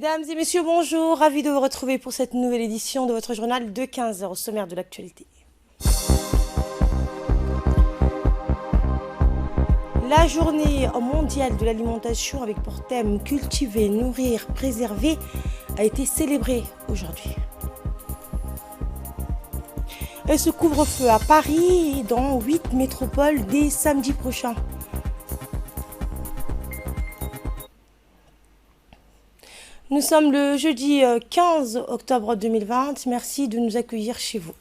Mesdames et messieurs, bonjour, ravi de vous retrouver pour cette nouvelle édition de votre journal de 15 heures au sommaire de l'actualité. La journée mondiale de l'alimentation avec pour thème cultiver, nourrir, préserver a été célébrée aujourd'hui. Et ce couvre-feu à Paris et dans 8 métropoles dès samedi prochain. Nous sommes le jeudi 15 octobre 2020. Merci de nous accueillir chez vous.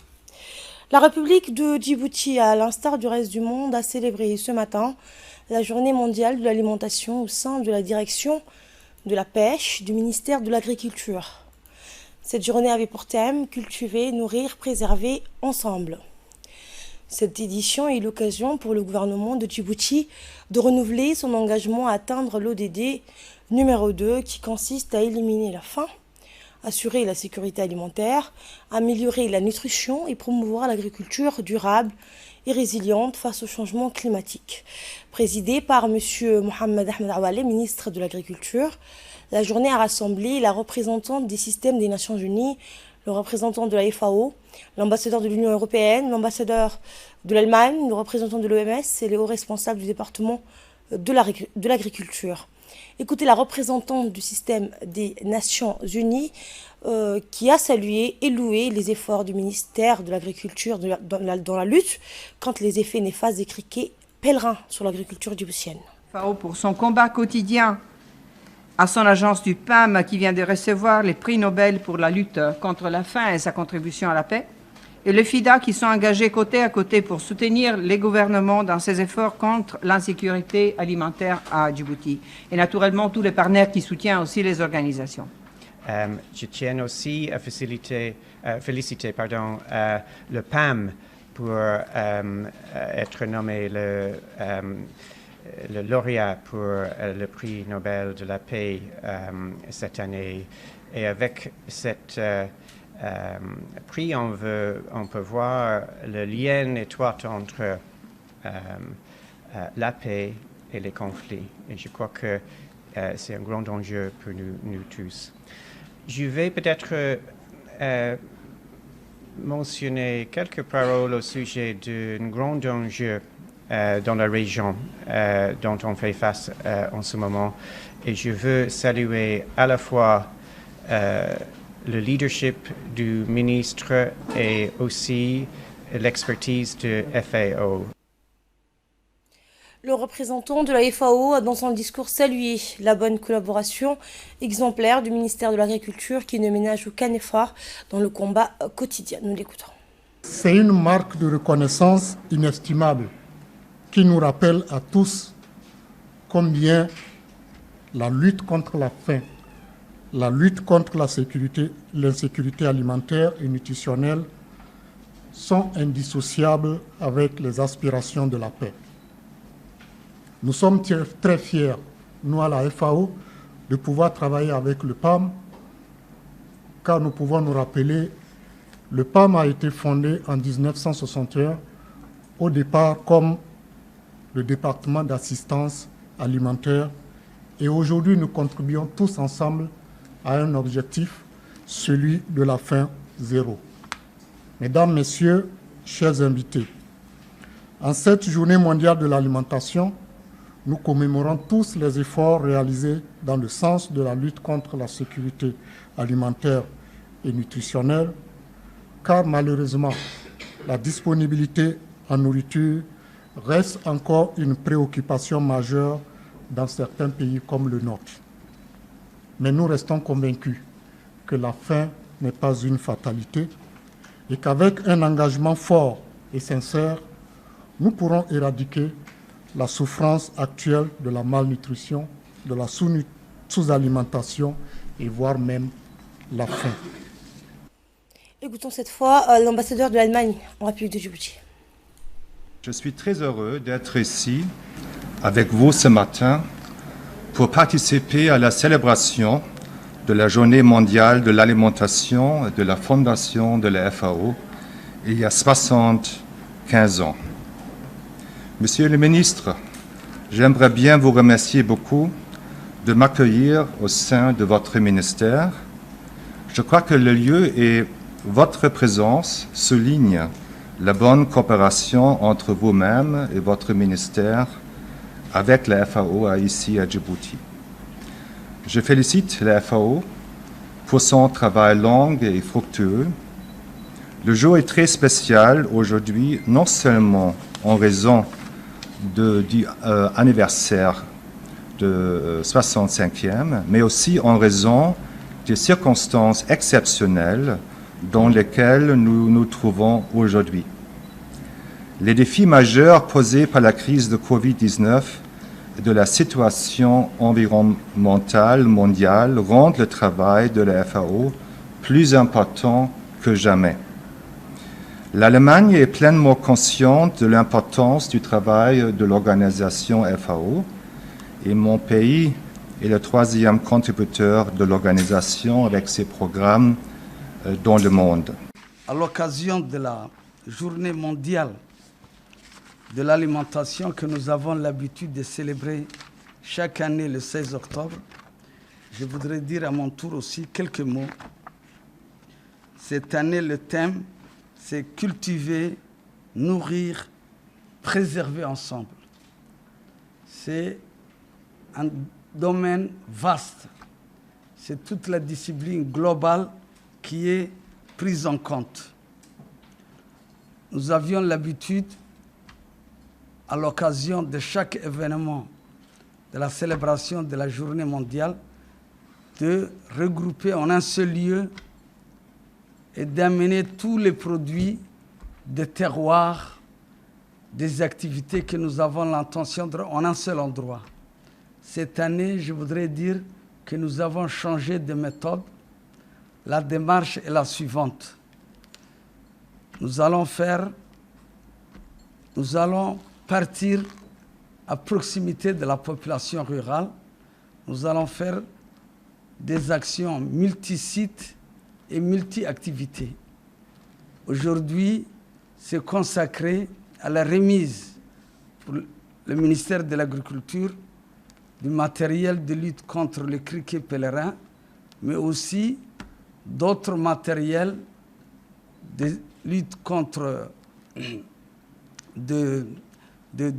La République de Djibouti, à l'instar du reste du monde, a célébré ce matin la journée mondiale de l'alimentation au sein de la direction de la pêche du ministère de l'Agriculture. Cette journée avait pour thème cultiver, nourrir, préserver ensemble. Cette édition est l'occasion pour le gouvernement de Djibouti de renouveler son engagement à atteindre l'ODD numéro 2 qui consiste à éliminer la faim, assurer la sécurité alimentaire, améliorer la nutrition et promouvoir l'agriculture durable et résiliente face au changement climatique. Présidée par M. Mohamed Ahmed Awale, ministre de l'Agriculture, la journée a rassemblé la représentante des systèmes des Nations Unies, le représentant de la FAO, l'ambassadeur de l'Union européenne, l'ambassadeur de l'Allemagne, le représentant de l'OMS et les hauts responsables du département de l'agriculture. Écoutez la représentante du système des Nations Unies qui a salué et loué les efforts du ministère de l'Agriculture dans la lutte contre les effets néfastes des criquets pèlerins sur l'agriculture djiboutienne. FAO pour son combat quotidien, à son agence du PAM qui vient de recevoir les prix Nobel pour la lutte contre la faim et sa contribution à la paix, et le FIDA qui sont engagés côté à côté pour soutenir les gouvernements dans ces efforts contre l'insécurité alimentaire à Djibouti. Et naturellement, tous les partenaires qui soutiennent aussi les organisations. Je tiens aussi à féliciter le PAM pour être nommé le lauréat pour le prix Nobel de la paix cette année. Et avec cette prix, on peut voir le lien étroit entre la paix et les conflits. Et je crois que c'est un grand enjeu pour nous tous. Je vais peut-être mentionner quelques paroles au sujet d'un grand enjeu dans la région dont on fait face en ce moment. Et je veux saluer à la fois le leadership du ministre et aussi l'expertise de FAO. Le représentant de la FAO a dans son discours salué la bonne collaboration exemplaire du ministère de l'Agriculture qui ne ménage aucun effort dans le combat quotidien. Nous l'écoutons. C'est une marque de reconnaissance inestimable qui nous rappelle à tous combien la lutte contre la faim, la lutte contre l'insécurité alimentaire et nutritionnelle sont indissociables avec les aspirations de la paix. Nous sommes très fiers, nous à la FAO, de pouvoir travailler avec le PAM, car nous pouvons nous rappeler, le PAM a été fondé en 1961, au départ comme le département d'assistance alimentaire, et aujourd'hui nous contribuons tous ensemble à un objectif, celui de la faim zéro. Mesdames, Messieurs, chers invités, en cette journée mondiale de l'alimentation, nous commémorons tous les efforts réalisés dans le sens de la lutte contre la sécurité alimentaire et nutritionnelle, car malheureusement, la disponibilité en nourriture reste encore une préoccupation majeure dans certains pays comme le nôtre. Mais nous restons convaincus que la faim n'est pas une fatalité et qu'avec un engagement fort et sincère, nous pourrons éradiquer la souffrance actuelle de la malnutrition, de la sous-alimentation et voire même la faim. Écoutons cette fois l'ambassadeur de l'Allemagne en République de Djibouti. Je suis très heureux d'être ici avec vous ce matin pour participer à la célébration de la Journée mondiale de l'alimentation de la fondation de la FAO il y a 75 ans. Monsieur le ministre, j'aimerais bien vous remercier beaucoup de m'accueillir au sein de votre ministère. Je crois que le lieu et votre présence soulignent la bonne coopération entre vous-même et votre ministère avec la FAO ici à Djibouti. Je félicite la FAO pour son travail long et fructueux. Le jour est très spécial aujourd'hui, non seulement en raison du anniversaire de 65e, mais aussi en raison des circonstances exceptionnelles dans lesquelles nous nous trouvons aujourd'hui. Les défis majeurs posés par la crise de Covid-19 et de la situation environnementale mondiale rendent le travail de la FAO plus important que jamais. L'Allemagne est pleinement consciente de l'importance du travail de l'organisation FAO et mon pays est le troisième contributeur de l'organisation avec ses programmes dans le monde. À l'occasion de la Journée mondiale de l'alimentation que nous avons l'habitude de célébrer chaque année le 16 octobre, je voudrais dire à mon tour aussi quelques mots. Cette année, le thème, c'est cultiver, nourrir, préserver ensemble. C'est un domaine vaste. C'est toute la discipline globale qui est prise en compte. Nous avions l'habitude, à l'occasion de chaque événement de la célébration de la Journée mondiale, de regrouper en un seul lieu et d'amener tous les produits des terroirs, des activités que nous avons l'intention de en un seul endroit. Cette année, je voudrais dire que nous avons changé de méthode. La démarche est la suivante. Nous allons partir à proximité de la population rurale. Nous allons faire des actions multi-sites et multi-activités. Aujourd'hui, c'est consacré à la remise pour le ministère de l'Agriculture du matériel de lutte contre le criquet pèlerin, mais aussi d'autres matériels de lutte contre de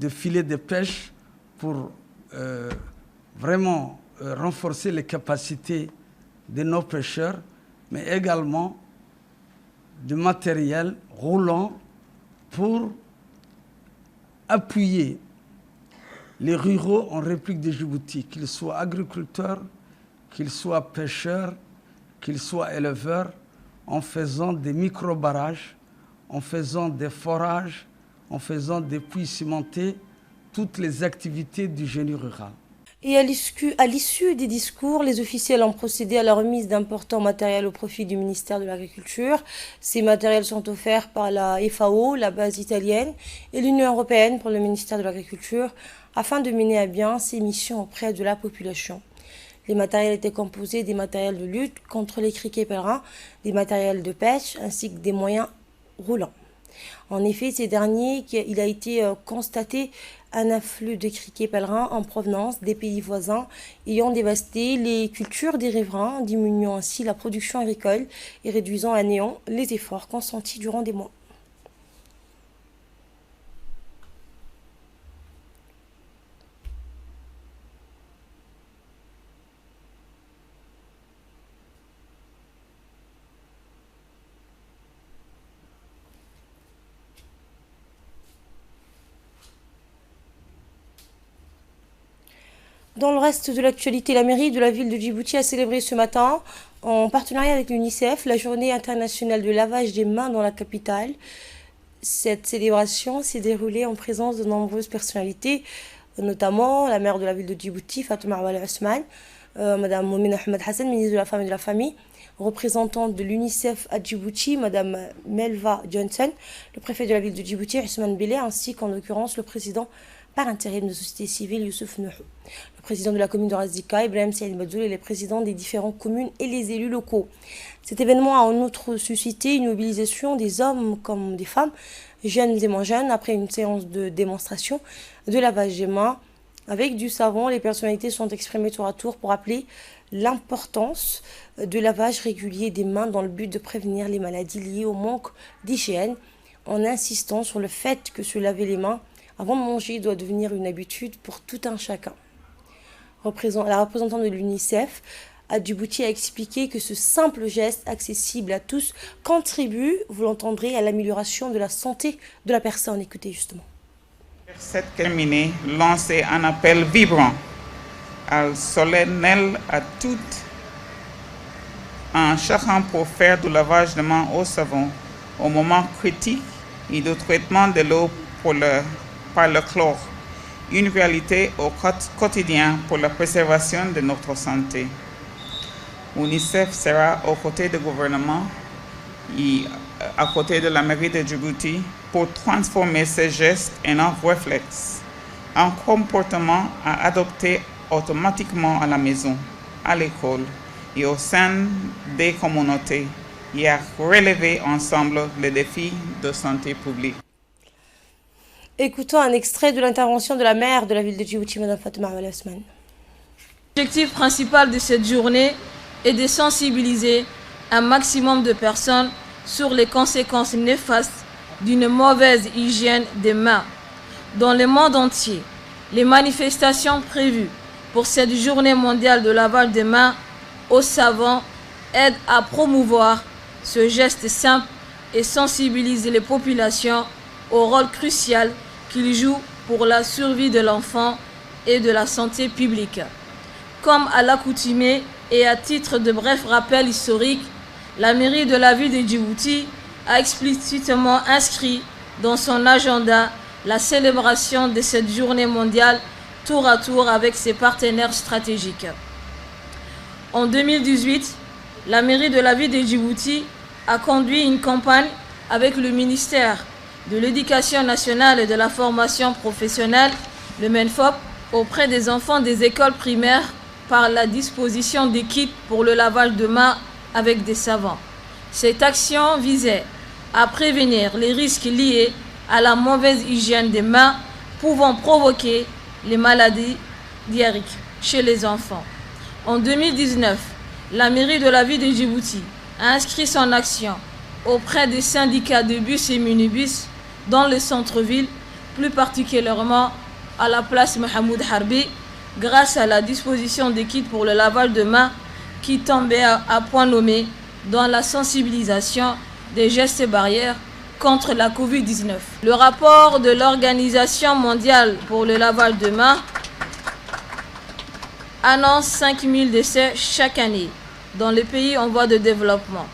filets de pêche pour vraiment renforcer les capacités de nos pêcheurs, mais également du matériel roulant pour appuyer les ruraux en République de Djibouti, qu'ils soient agriculteurs, qu'ils soient pêcheurs, qu'ils soient éleveurs, en faisant des micro-barrages, en faisant des forages, en faisant des puits cimentés, toutes les activités du génie rural. Et à l'issue des discours, les officiels ont procédé à la remise d'importants matériels au profit du ministère de l'Agriculture. Ces matériels sont offerts par la FAO, la base italienne, et l'Union européenne pour le ministère de l'Agriculture, afin de mener à bien ces missions auprès de la population. Les matériels étaient composés des matériels de lutte contre les criquets pèlerins, des matériels de pêche, ainsi que des moyens roulants. En effet, ces derniers, il a été constaté un afflux de criquets pèlerins en provenance des pays voisins ayant dévasté les cultures des riverains, diminuant ainsi la production agricole et réduisant à néant les efforts consentis durant des mois. Dans le reste de l'actualité, la mairie de la ville de Djibouti a célébré ce matin, en partenariat avec l'UNICEF, la journée internationale de lavage des mains dans la capitale. Cette célébration s'est déroulée en présence de nombreuses personnalités, notamment la maire de la ville de Djibouti, Fatouma Awal Ousmane, Madame Moumine Ahmed Hassan, ministre de la Femme et de la Famille, représentante de l'UNICEF à Djibouti, Madame Melva Johnson, le préfet de la ville de Djibouti, Ousmane Bélé, ainsi qu'en l'occurrence le président par intérim de la société civile, Youssouf Nouhou, le président de la commune de Razdika, Ibrahim Saïd Madzoul, et les présidents des différentes communes et les élus locaux. Cet événement a en outre suscité une mobilisation des hommes comme des femmes, jeunes et moins jeunes, après une séance de démonstration de lavage des mains Avec du savon, les personnalités sont exprimées tour à tour pour rappeler l'importance de lavage régulier des mains dans le but de prévenir les maladies liées au manque d'hygiène, en insistant sur le fait que se laver les mains avant de manger doit devenir une habitude pour tout un chacun. La représentante de l'UNICEF à Djibouti a expliqué que ce simple geste accessible à tous contribue, vous l'entendrez, à l'amélioration de la santé de la personne. Écoutez justement. Cette terminée, lancer un appel vibrant, solennel à toutes, en chacun pour faire du lavage de mains au savon au moment critique et du traitement de l'eau par le chlore, une réalité au quotidien pour la préservation de notre santé. UNICEF sera aux côtés du gouvernement et à côté de la mairie de Djibouti pour transformer ces gestes en un réflexe, un comportement à adopter automatiquement à la maison, à l'école et au sein des communautés et à relever ensemble les défis de santé publique. Écoutons un extrait de l'intervention de la maire de la ville de Djibouti, Mme Fatouma Al-Osman. L'objectif principal de cette journée est de sensibiliser un maximum de personnes sur les conséquences néfastes d'une mauvaise hygiène des mains. Dans le monde entier, les manifestations prévues pour cette journée mondiale de lavage des mains au savon aident à promouvoir ce geste simple et sensibiliser les populations au rôle crucial qu'il joue pour la survie de l'enfant et de la santé publique. Comme à l'accoutumée et à titre de bref rappel historique, la mairie de la ville de Djibouti a explicitement inscrit dans son agenda la célébration de cette journée mondiale tour à tour avec ses partenaires stratégiques. En 2018, la mairie de la ville de Djibouti a conduit une campagne avec le ministère de l'Éducation nationale et de la formation professionnelle, le MENFOP, auprès des enfants des écoles primaires par la disposition des kits pour le lavage de mains avec des savons. Cette action visait à prévenir les risques liés à la mauvaise hygiène des mains pouvant provoquer les maladies diarrhéiques chez les enfants. En 2019, la mairie de la ville de Djibouti a inscrit son action auprès des syndicats de bus et minibus dans le centre-ville, plus particulièrement à la place Mohamed Harbi, grâce à la disposition des kits pour le lavage de mains qui tombaient à point nommé dans la sensibilisation des gestes barrières contre la Covid-19. Le rapport de l'Organisation mondiale pour le lavage de mains annonce 5000 décès chaque année dans les pays en voie de développement.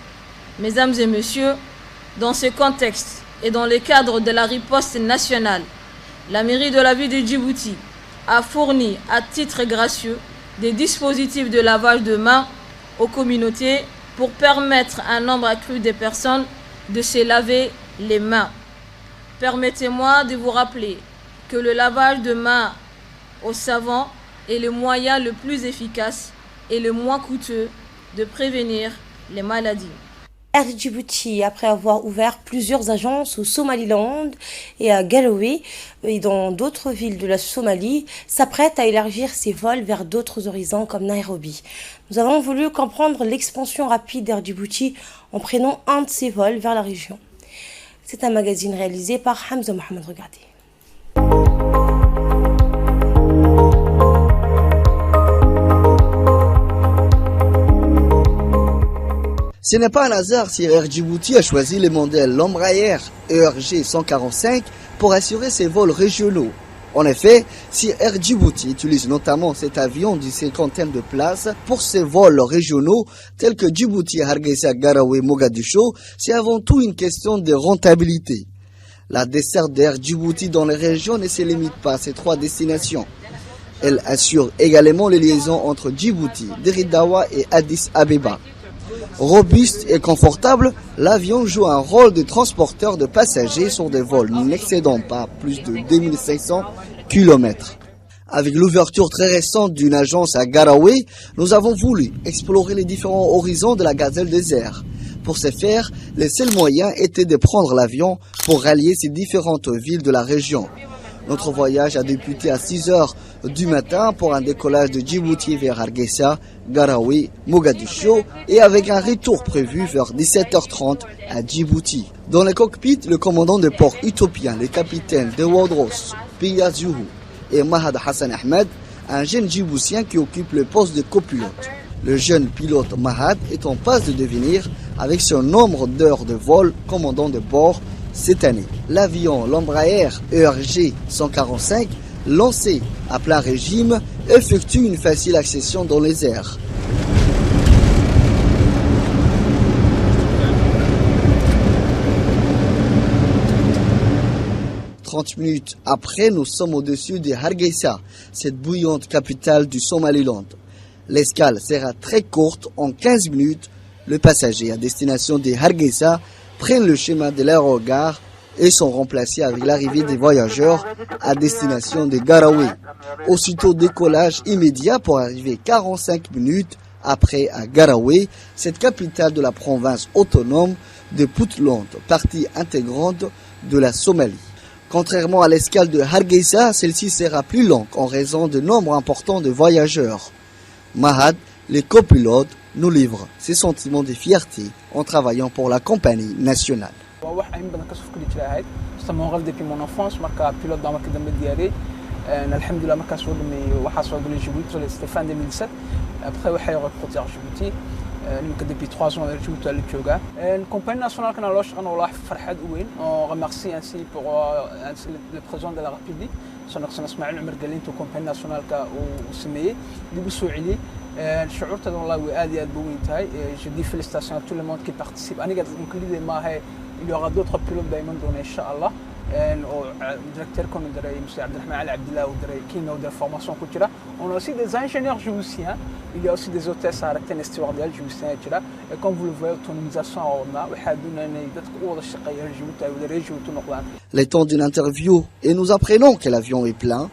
Mesdames et messieurs, dans ce contexte et dans le cadre de la riposte nationale, la mairie de la ville de Djibouti a fourni à titre gracieux des dispositifs de lavage de mains aux communautés pour permettre à un nombre accru de personnes de se laver les mains. Permettez-moi de vous rappeler que le lavage de mains au savon est le moyen le plus efficace et le moins coûteux de prévenir les maladies. Air Djibouti, après avoir ouvert plusieurs agences au Somaliland et à Garowe et dans d'autres villes de la Somalie, s'apprête à élargir ses vols vers d'autres horizons comme Nairobi. Nous avons voulu comprendre l'expansion rapide d'Air Djibouti en prenant un de ses vols vers la région. C'est un magazine réalisé par Hamza Mohamed. Regardez. Ce n'est pas un hasard si Air Djibouti a choisi le modèle Embraer ERG 145 pour assurer ses vols régionaux. En effet, si Air Djibouti utilise notamment cet avion d'une cinquantaine de places pour ses vols régionaux tels que Djibouti, Hargeisa, Garowe, Mogadiscio, c'est avant tout une question de rentabilité. La desserte d'Air Djibouti dans les régions ne se limite pas à ces trois destinations. Elle assure également les liaisons entre Djibouti, Diridawa et Addis Abeba. Robuste et confortable, l'avion joue un rôle de transporteur de passagers sur des vols n'excédant pas plus de 2500 km. Avec l'ouverture très récente d'une agence à Garowe, nous avons voulu explorer les différents horizons de la gazelle des airs. Pour ce faire, le seul moyen était de prendre l'avion pour rallier ces différentes villes de la région. Notre voyage a débuté à 6h du matin pour un décollage de Djibouti vers Hargeisa, Garowe, Mogadiscio et avec un retour prévu vers 17h30 à Djibouti. Dans le cockpit, le commandant de port uthopien, les capitaines de Wodros, Pia Zuhu et Mahad Hassan Ahmed, un jeune Djiboutien qui occupe le poste de copilote. Le jeune pilote Mahad est en passe de devenir, avec son nombre d'heures de vol, commandant de bord cette année. L'avion l'Embraer ERG 145, lancé à plein régime, effectue une facile accession dans les airs. « 30 minutes après, nous sommes au-dessus de Hargeisa, cette bouillante capitale du Somaliland. L'escale sera très courte, en 15 minutes, les passagers à destination de Hargeisa prennent le chemin de l'aérogare et sont remplacés avec l'arrivée des voyageurs à destination de Garowe. Aussitôt décollage immédiat pour arriver 45 minutes après à Garowe, cette capitale de la province autonome de Puntland, partie intégrante de la Somalie. Contrairement à l'escale de Hargeisa, celle-ci sera plus longue en raison de nombre important de voyageurs. Mahad, le copilote, nous livre ses sentiments de fierté en travaillant pour la compagnie nationale. depuis mon enfance, pilote dans alhamdoulilah, c'était fin 2007. Après, je suis recruté à Djibouti. Depuis 3 ans, je suis à l'Ethiopie. La compagnie nationale on remercie ainsi pour le président de la République, son excellence Ismaël Omar Guelleh, la compagnie nationale qui سميه اللي بيسوعلي الشعور تاع والله وادي بوينتاي. Je dis félicitations à tout le monde qui participe. أنا قاعد ممكن لي ما هي il y aura d'autres pilotes دائما دون إن شاء الله. directeur comme M. Abdelrahman Ali Abdillah qui nous donne formation culturelle. On a aussi des ingénieurs djiboutiens, il y a aussi des hôtesses à Rakten Estouardial djiboutiens et comme vous le voyez, autonomisation on a le temps d'une interview et nous apprenons que l'avion est plein.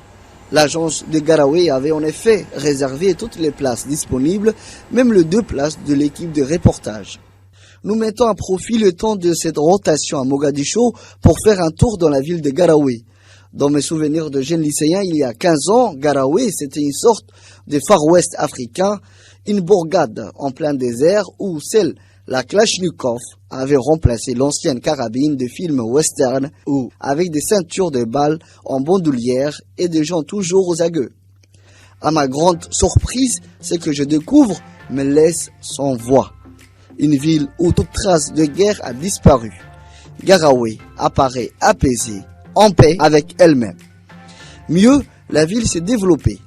L'agence de Garowe avait en effet réservé toutes les places disponibles, même les 2 places de l'équipe de reportage. Nous mettons à profit le temps de cette rotation à Mogadiscio pour faire un tour dans la ville de Garowe. Dans mes souvenirs de jeune lycéen, il y a 15 ans, Garowe, c'était une sorte de Far West africain, une bourgade en plein désert où la Kalachnikov avait remplacé l'ancienne carabine de films western ou avec des ceintures de balles en bandoulière et des gens toujours aux agueux. À ma grande surprise, ce que je découvre me laisse sans voix. Une ville où toute trace de guerre a disparu. Garowe apparaît apaisée, en paix avec elle-même. Mieux, la ville s'est développée.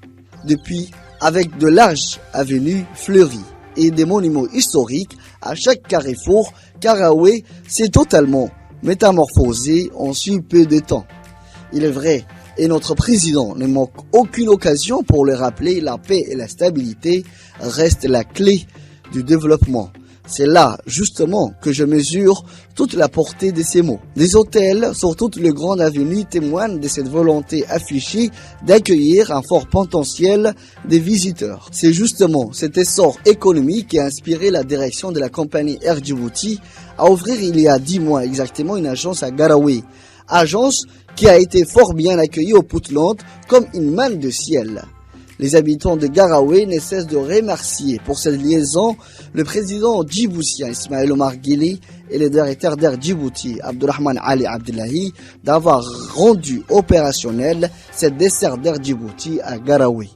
Depuis, avec de larges avenues fleuries et des monuments historiques à chaque carrefour, Garowe s'est totalement métamorphosée en si peu de temps. Il est vrai, et notre président ne manque aucune occasion pour le rappeler, la paix et la stabilité restent la clé du développement. C'est là, justement, que je mesure toute la portée de ces mots. Des hôtels sur toutes les grandes avenues témoignent de cette volonté affichée d'accueillir un fort potentiel des visiteurs. C'est justement cet essor économique qui a inspiré la direction de la compagnie Air Djibouti à ouvrir il y a 10 mois exactement une agence à Garowe. Agence qui a été fort bien accueillie au Puntland comme une manne de ciel. Les habitants de Garowe ne cessent de remercier pour cette liaison le président djiboutien Ismaël Omar Guelleh et le directeur d'Air Djibouti Abdelrahman Ali Abdillahi d'avoir rendu opérationnel cette dessert d'Air Djibouti à Garowe.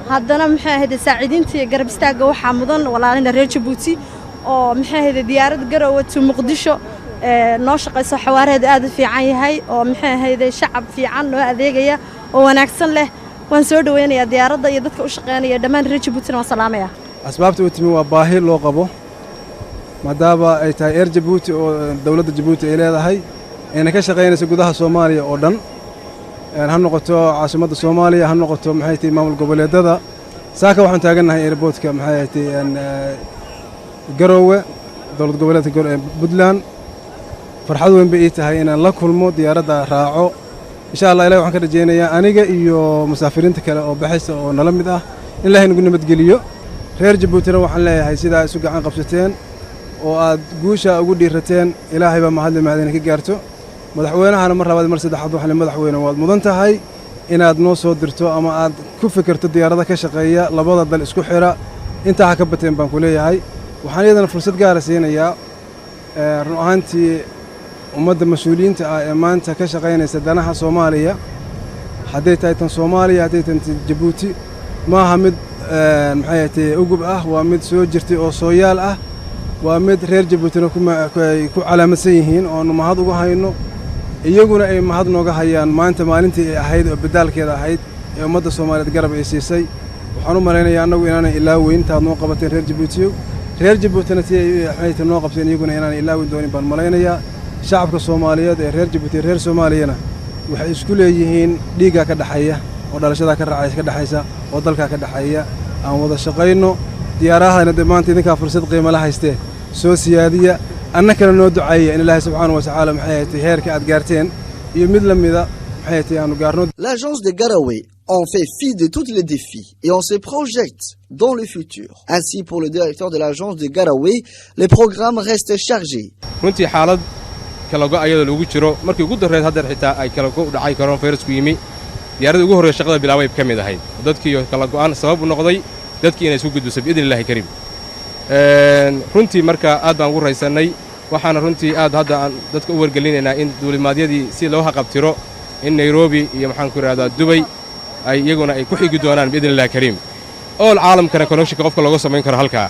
haddana maxay ahayd saaciidintii garab istaaga waxa mudan walaalina reer Djibouti oo maxay ahayd diyaarad Garowe to Muqdisho noo shaqayso xawaareed aad u fiican yahay oo maxay ahayd shacab fiican oo adeegaya oo wanaagsan leh waan soo dhaweynaya diyaaradda iyo dadka u shaqeynaya dhamaan reer Djibouti waan salaamaya asbaabta uu timi waa baahi loo qabo maadaama ay tahay Air Djibouti oo dawladda Djibouti ay leedahay inay ka shaqeynayso gudaha Soomaaliya oo dhan ha noqoto caasimadda Soomaaliya ha noqoto maxay tahay maamul goboleedada saaka waxaan taaganahay airportka maxay tahay Garowe dawlad goboleedka Puntland farxad weyn bay tahay inaan la kulmo diyaaradda raaco insha Allah ilaahay waxaan ka rajeynayaa aniga iyo musaafiriinta kale oo baxaysa oo nala mid ah in ilaahay nagu nabad geliyo reer Djibouti waxaan leeyahay sida isu gacan qabsateen oo aad guusha ugu dhiirateen ilaahay baa mahadle mahadin ka gaarto madaxweynahana mar labaad mar saddexaad waxaan madaxweyne waad mudan tahay inaad noo soo dirto ama aad ku fikirto diyaarada ka shaqeeya labada dal isku xira intaa ha ka bateen baan ku leeyahay waxaan iyadana fursad gaara siinayaa run ahaantii ummadda mas-uuliyiinta ah ee maanta ka shaqaynaysa danaha Soomaaliya hadday tahay tan Soomaaliya hadday tahay tan Djibouti ma aha mid maxay tahay ugub ah waa mid soo jirtay oo sooyaal ah waa mid reer Djiboutina ku calaamadsan yihiin oo mahad ugu hayno iyaguna ay mahad nooga hayaan maanta maalintii ay ahayd oo bedalkeeda ahayd ee ummadda Soomaaliyeed garab ay siisay waxaan u maleynayaa annagu inaanay ilaaweyn taad noo qabateen reer Djibouti reer Djiboutina si ay noo qabteen iyaguna inaanay ilaaweyn doonin baan maleynayaa shacabka Soomaaliyeed ee reer Djibouti reer Soomaaliyana waxay isku leeyihiin dhiiga ka dhaxaya oo dhalashada ka dhaxaysa oo dalka ka dhaxaya aan wada shaqeyno diyaarahana maanta idinka fursad qiimo la haystee soo siyaadiya annakana noo duceeya in Ilaahay subhanahu wa ta'ala maxay tahay heerka aad gaarteen iyo mid lamida maxay tahay aanu gaarno. L'agence de Garowe en fait fi de tous les défis et on se projette dans le futur. Ainsi pour le directeur de l'agence de Garowe, les programmes restent chargés. runtii xaalad kala go ayada lagu jiro markii ugu dareed hadda xitaa ay kala go dhacay karoon fayrasku yimi diyaaradda ugu horreeyay shaqada bilaabay ka mid ahayd dadkii kala go'aan sabab u noqday dadkii inay isku gudbiso biidin Ilaahay kariim runtii marka aad baan ugu raysanay waxaana runtii aad hadda aan dadka u wargelinaynaa in duulimaadyadii si loo haqabtiro in Nairobi iyo maxaan ku raaddaa Dubai ay iyaguna ay ku xigi doonaan biidin Ilaahay kariim oo caalamkana connection qofka looga sameyn karo halka.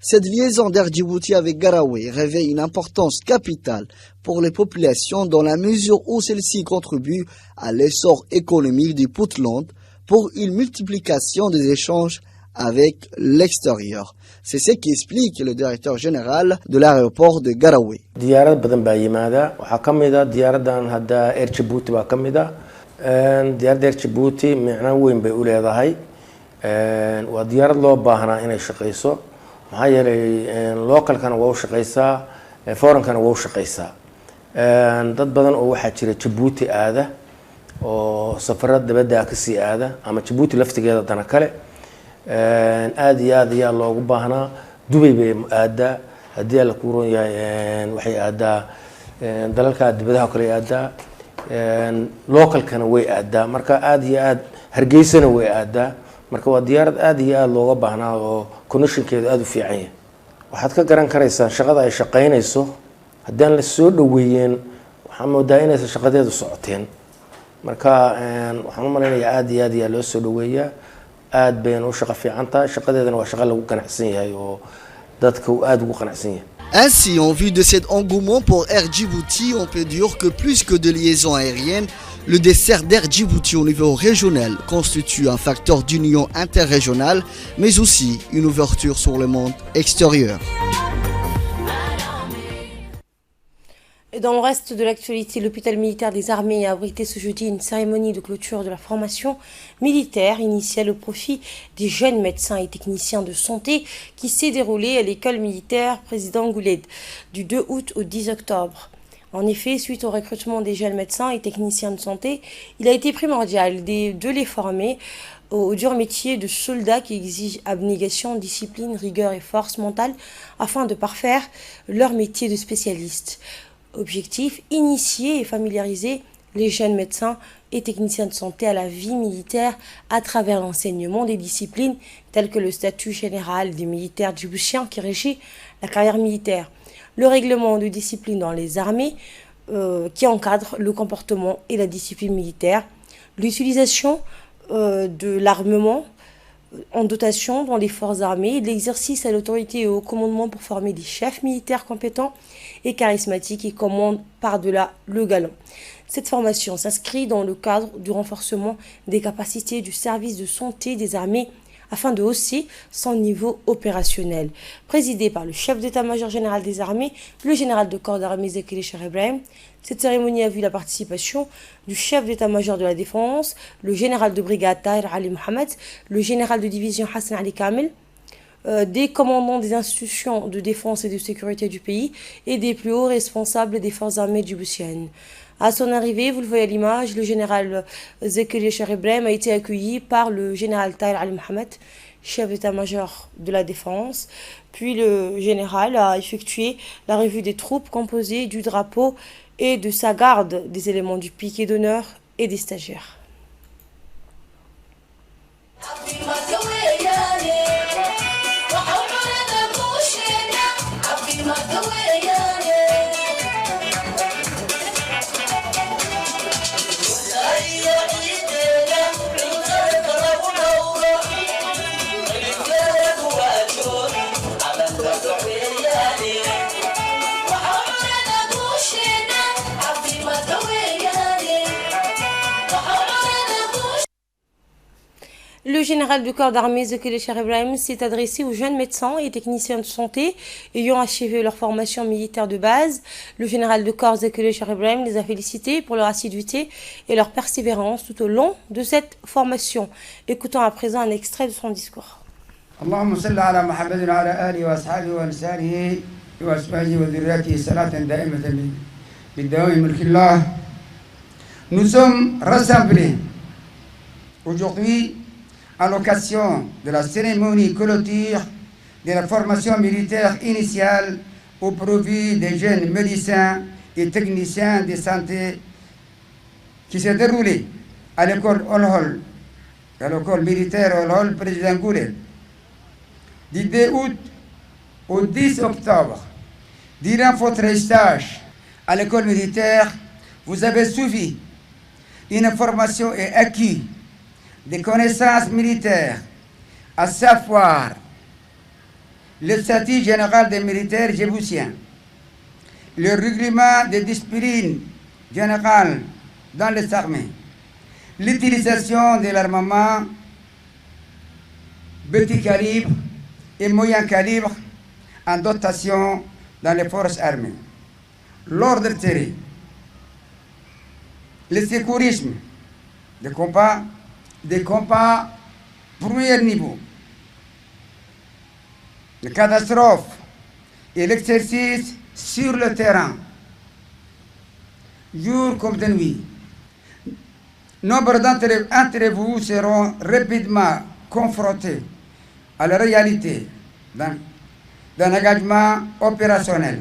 Cette liaison d'Air Djibouti avec Garowe revêt une importance capitale pour les populations dans la mesure où celle-ci contribue à l'essor économique du Puntland pour une multiplication des échanges avec l'extérieur. C'est ce qui explique le directeur général de l'aéroport de Garowe. diyaarad badan baa yimaada waxa kamida diyaaradan hadda Air Djibouti baa kamida diyaarada Air Djibouti macna weyn bay u leedahay waa diyaarad loo baahnaa inay shaqeyso maxaa yeelay localkana waa u shaqeysaa foreignkana waa u shaqeysaa dad badan oo waxa jira Djibouti aada oo safarada dibadda ka sii aada ama Djibouti laftigeeda dana kale aad iyo aad ayaa loogu baahnaa Dubai bay aada haddii la ku roon yahay waxay aada dalalka dibadaha kale aada localkana way aada marka aad iyo aad Hargeysana way aada marka waa diyaarad aad iyo aad looga baahnaa oo connectionkeedu aad u fiican yahay waxaad ka garan karaysaa shaqada ay shaqeynayso haddaan la soo dhaweeyeen waxaan moodaa inay shaqadeedu socoteen marka waxaan u maleynayaa aad iyo aad ayaa loo soo dhaweeyaa aad bayna u shaqo fiican tahay shaqadeedana waa shaqo lagu ganacsan yahay oo dadka aad ugu ganacsan yahay. Ainsi, en vue de cet engouement pour Air Djibouti, on peut dire que plus que de liaisons aériennes, le dessert d'Air Djibouti au niveau régional constitue un facteur d'union interrégionale, mais aussi une ouverture sur le monde extérieur. Et dans le reste de l'actualité, l'hôpital militaire des armées a abrité ce jeudi une cérémonie de clôture de la formation militaire initiale au profit des jeunes médecins et techniciens de santé qui s'est déroulée à l'école militaire Président Gouled du 2 août au 10 octobre. En effet, suite au recrutement des jeunes médecins et techniciens de santé, il a été primordial de les former au dur métier de soldat qui exige abnégation, discipline, rigueur et force mentale afin de parfaire leur métier de spécialiste. Objectif, initier et familiariser les jeunes médecins et techniciens de santé à la vie militaire à travers l'enseignement des disciplines telles que le statut général des militaires djiboutiens qui régit la carrière militaire, le règlement de discipline dans les armées qui encadre le comportement et la discipline militaire, l'utilisation de l'armement en dotation dans les forces armées, l'exercice à l'autorité et au commandement pour former des chefs militaires compétents et charismatiques et commandent par-delà le galon. Cette formation s'inscrit dans le cadre du renforcement des capacités du service de santé des armées afin de hausser son niveau opérationnel. Présidé par le chef d'état-major général des armées, le général de corps d'armée Zekele Cherebrahim, cette cérémonie a vu la participation du chef d'état-major de la défense, le général de brigade Tahir Ali Mohamed, le général de division Hassan Ali Kamel, des commandants des institutions de défense et de sécurité du pays et des plus hauts responsables des forces armées djiboutiennes. À son arrivée, vous le voyez à l'image, le général Zekele Cherebrahim a été accueilli par le général Tahir Ali Mohamed, chef d'état-major de la défense. Puis le général a effectué la revue des troupes composée du drapeau et de sa garde des éléments du piquet d'honneur et des stagiaires. Le général du corps d'armée Zekele Cheikh Ibrahim s'est adressé aux jeunes médecins et techniciens de santé ayant achevé leur formation militaire de base. Le général de corps Zekele Cheikh Ibrahim les a félicités pour leur assiduité et leur persévérance tout au long de cette formation. Écoutons à présent un extrait de son discours. اللهم صل على محمد وعلى آله وأصحابه ونسائه وأزواجه وذريته صلاة دائمة بالدوام ملك الله. Nous sommes rassemblés aujourd'hui à l'occasion de la cérémonie clôture de la formation militaire initiale au profit des jeunes médecins et techniciens de santé qui s'est déroulée à l'école Olhol, à l'école militaire Olhol, président Goulel, du 2 août au 10 octobre. Durant votre stage à l'école militaire, vous avez suivi une formation et acquis des connaissances militaires, à savoir le statut général des militaires djiboutiens, le règlement des disciplines générales dans les armées, l'utilisation de l'armement petit calibre et moyen calibre en dotation dans les forces armées, l'ordre tiré, le secourisme, des combats premier niveau, les catastrophes et l'exercice sur le terrain, jour comme de nuit. Nombre d'entre vous seront rapidement confrontés à la réalité d'un engagement opérationnel.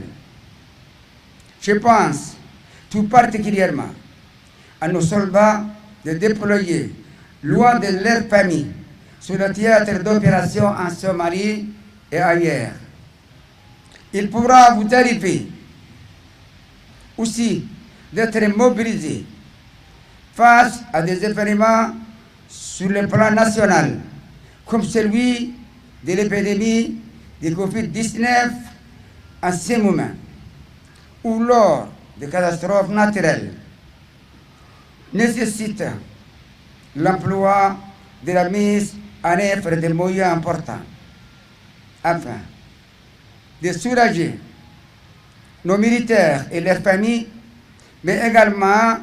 Je pense tout particulièrement à nos soldats de déployer loin de leur famille sur le théâtre d'opération en Somalie et ailleurs. Il pourra vous arriver aussi d'être mobilisé face à des événements sur le plan national, comme celui de l'épidémie de Covid-19 en ce moment, ou lors de catastrophes naturelles, nécessite l'emploi de la mise en œuvre de moyens importants afin de soulager nos militaires et leurs familles, mais également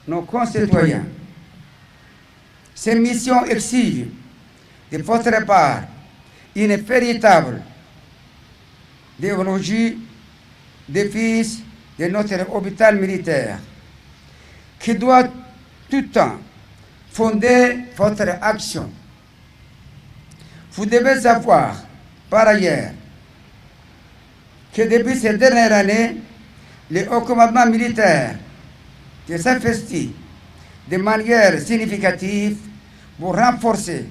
nos concitoyens. Ces missions exigent de votre part une véritable déontologie des fils de notre hôpital militaire qui doit tout le temps fonder votre action. Vous devez savoir, par ailleurs, que depuis ces dernières années, le haut commandement militaire s'investit de manière significative pour renforcer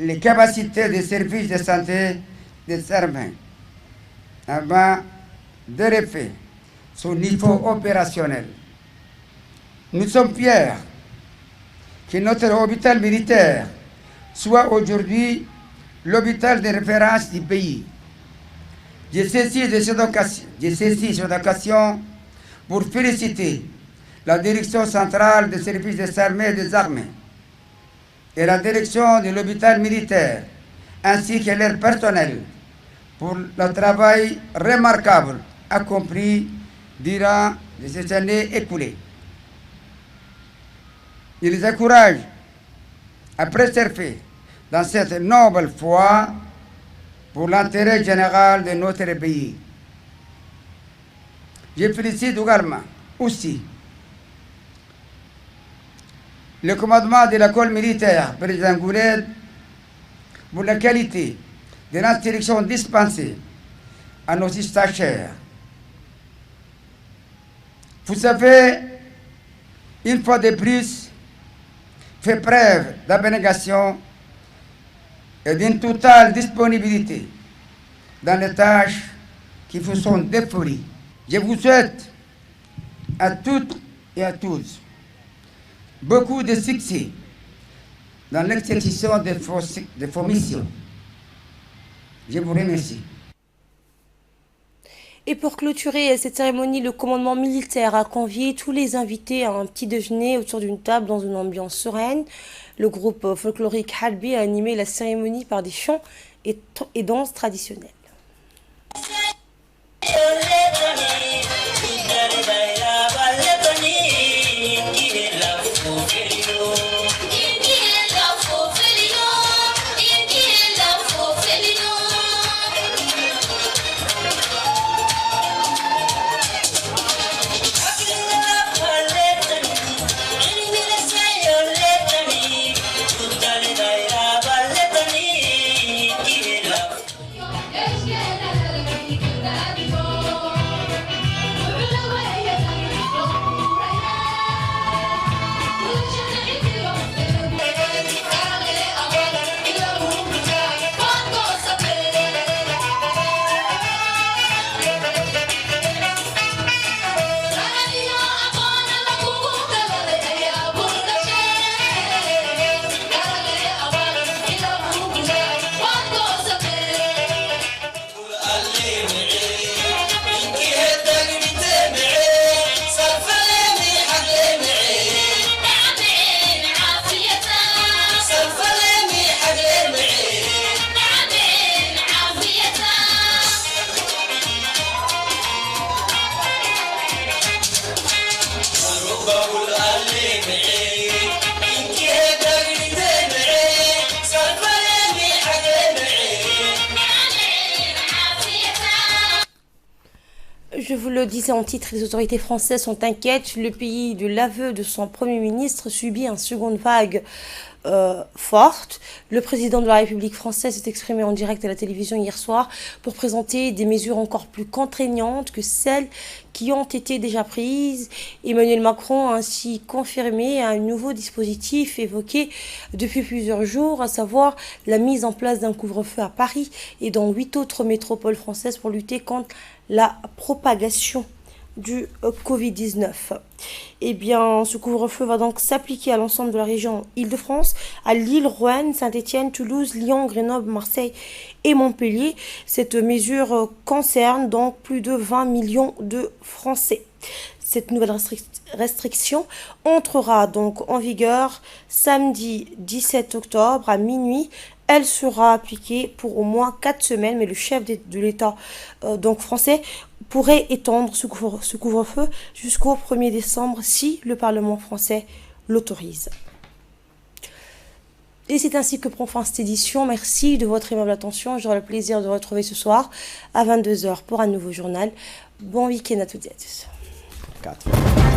les capacités des services de santé des armées avant de refaire son niveau opérationnel. Nous sommes fiers que notre hôpital militaire soit aujourd'hui l'hôpital de référence du pays. Je saisis cette occasion pour féliciter la direction centrale des services des armées et des armées et la direction de l'hôpital militaire ainsi que leur personnel pour le travail remarquable accompli durant ces années écoulées. Il les encourage à préserver dans cette noble foi pour l'intérêt général de notre pays. Je félicite également aussi le commandement de l'école militaire, président Gouled, pour la qualité de l'instruction dispensée à nos stagiaires. Vous avez, une fois de plus, fait preuve d'abnégation et d'une totale disponibilité dans les tâches qui vous sont dévolues. Je vous souhaite à toutes et à tous beaucoup de succès dans l'exécution de vos missions. Je vous remercie. Et pour clôturer cette cérémonie, le commandement militaire a convié tous les invités à un petit déjeuner autour d'une table dans une ambiance sereine. Le groupe folklorique Harbi a animé la cérémonie par des chants et danses traditionnelles. Je vous le disais en titre, les autorités françaises sont inquiètes. Le pays, de l'aveu de son Premier ministre, subit une seconde vague forte. Le président de la République française s'est exprimé en direct à la télévision hier soir pour présenter des mesures encore plus contraignantes que celles qui ont été déjà prises. Emmanuel Macron a ainsi confirmé un nouveau dispositif évoqué depuis plusieurs jours, à savoir la mise en place d'un couvre-feu à Paris et dans 8 autres métropoles françaises pour lutter contre la propagation du Covid-19. Eh bien, ce couvre-feu va donc s'appliquer à l'ensemble de la région Île-de-France, à Lille, Rouen, Saint-Étienne, Toulouse, Lyon, Grenoble, Marseille et Montpellier. Cette mesure concerne donc plus de 20 millions de Français. Cette nouvelle restriction entrera donc en vigueur samedi 17 octobre à minuit. Elle sera appliquée pour au moins 4 semaines, mais le chef de l'État donc français pourrait étendre ce couvre-feu jusqu'au 1er décembre si le Parlement français l'autorise. Et c'est ainsi que prend fin cette édition. Merci de votre aimable attention. J'aurai le plaisir de vous retrouver ce soir à 22 h pour un nouveau journal. Bon week-end à toutes et à tous. 4.